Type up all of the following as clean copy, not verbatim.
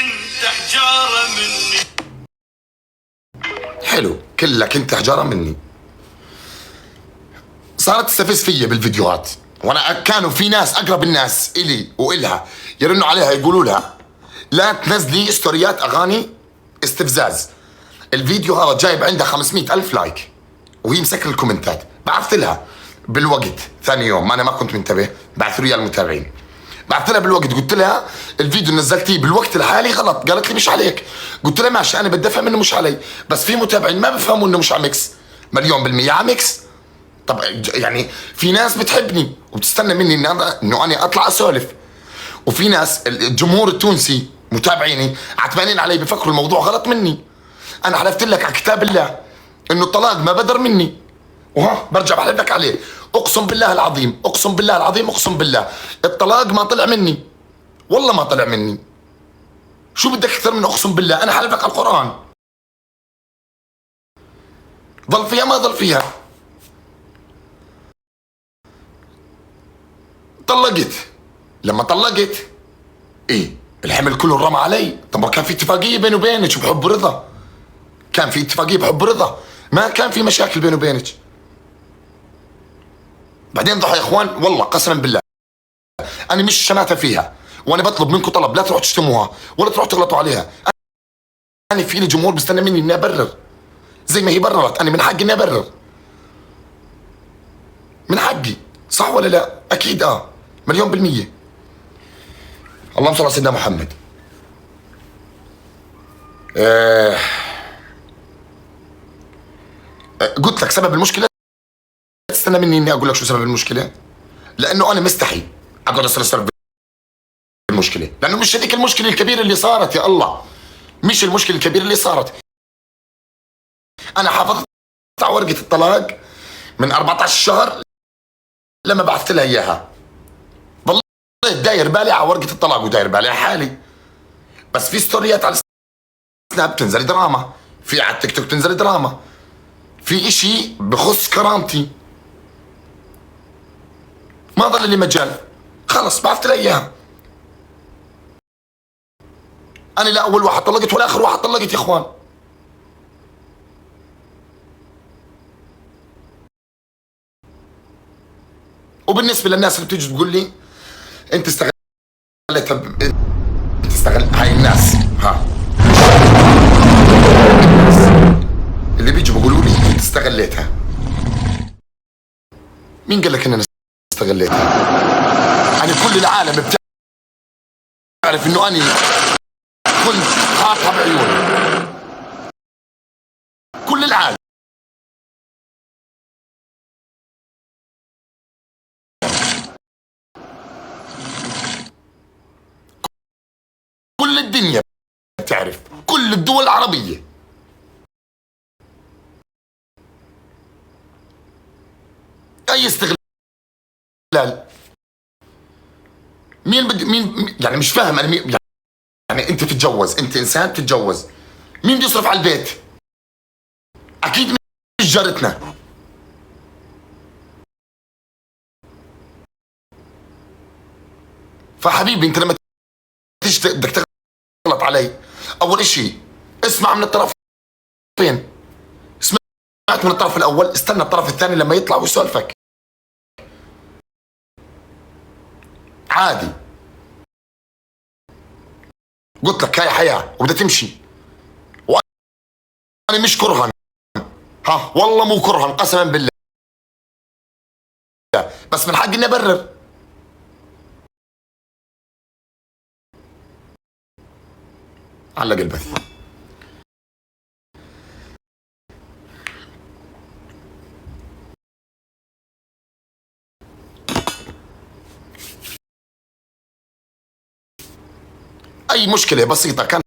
انت حجاره مني. حلو، كلك انت حجاره مني. صارت تستفز فيا بالفيديوهات، وانا كانوا في ناس اقرب الناس الي والها يرنوا عليها يقولوا لها لا تنزلي ستوريات اغاني استفزاز. الفيديو هذا جايب عندها 500 ألف لايك وهي مسكر الكومنتات. بعثت لها بالوقت ثاني يوم، ما كنت منتبه، بعثوا لي المتابعين، بعثت لها بالوقت قلت لها الفيديو نزلتيه بالوقت الحالي غلط. قالت لي مش عليك. قلت لها ماشي، انا بدي افهم انه مش علي، بس في متابعين ما بفهموا انه مش على ميكس. مليون بالمية على ميكس. طب يعني في ناس بتحبني وبتستنى مني انه انا اطلع اسولف، وفي ناس الجمهور التونسي متابعيني عتبانين علي بفكروا الموضوع غلط مني. انا حلفت لك على كتاب الله انه الطلاق ما بدر مني، وها برجع بحلف لك عليه. اقسم بالله العظيم، اقسم بالله العظيم، اقسم بالله الطلاق ما طلع مني، والله ما طلع مني. شو بدك اكثر من اقسم بالله؟ انا حلف لك على القران. ضل فيها ما ضل فيها. طلقت. لما طلقت ايه الحمل كله رمى علي. طب ما كان في اتفاقيه بيني وبينك بحب ورضا، كان في اتفاقيه بحب ورضا، ما كان في مشاكل بيني وبينك. بعدين ضحوا يا اخوان، والله قسما بالله انا مش شماتة فيها، وانا بطلب منكم طلب لا تروحوا تشتموها ولا تروحوا تغلطوا عليها. انا في لي جمهور بيستنى مني اني ابرر زي ما هي بررت. انا من حقي اني ابرر، من حقي، صح ولا لا؟ اكيد مليون بالمية. اللهم صل على سيدنا محمد. قلت لك سبب المشكلة، تستنى مني اني اقول لك شو سبب المشكلة، لانه انا مستحي اقعد اسرد المشكلة، لانه مش هذيك المشكلة الكبيرة اللي صارت. يا الله، مش المشكلة الكبيرة اللي صارت. انا حافظت على ورقة الطلاق من 14 شهر لما بعثت لها اياها. ضليت داير بالي على ورقة الطلاق وداير بالي على حالي. بس في ستوريات على السناب تنزل دراما، في على التيك توك تنزل دراما، في اشي بخص كرامتي ما ضل لي مجال. خلص بعثت لها اياها. انا لا اول واحد طلقت ولا اخر واحد طلقت يا اخوان. وبالنسبه للناس اللي بتيجي تقول لي انت استغلتها انت هاي الناس اللي بيجوا بيقولوا لي انت استغليتها. مين قال لك ان انا استغليتها؟ انا كل العالم بتعرف انه انا كنت حاطها بعيوني، كل العالم. كل الدنيا بتعرف، كل الدول العربية. اي استغلال؟ مين يعني مش فاهم انا مين يعني انت تتجوز، انت انسان تتجوز، مين بده يصرف على البيت؟ اكيد مش جارتنا. فحبيبي انت لما تيجي بدك تغلط علي، اول اشي اسمع من الطرفين. سمعت من الطرف الاول، استنى الطرف الثاني لما يطلع ويسولفك عادي. قلت لك هاي حياة وبدها تمشي، وانا مش كرهن، والله مو كرهن قسما بالله، بس من حقي اني ابرر. علق البث. اي مشكلة بسيطة كانت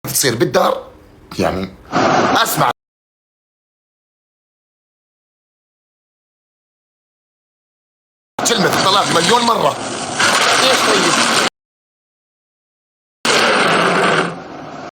تصير بالدار يعني اسمع كلمة الطلاق مليون مرة. ليش طيب؟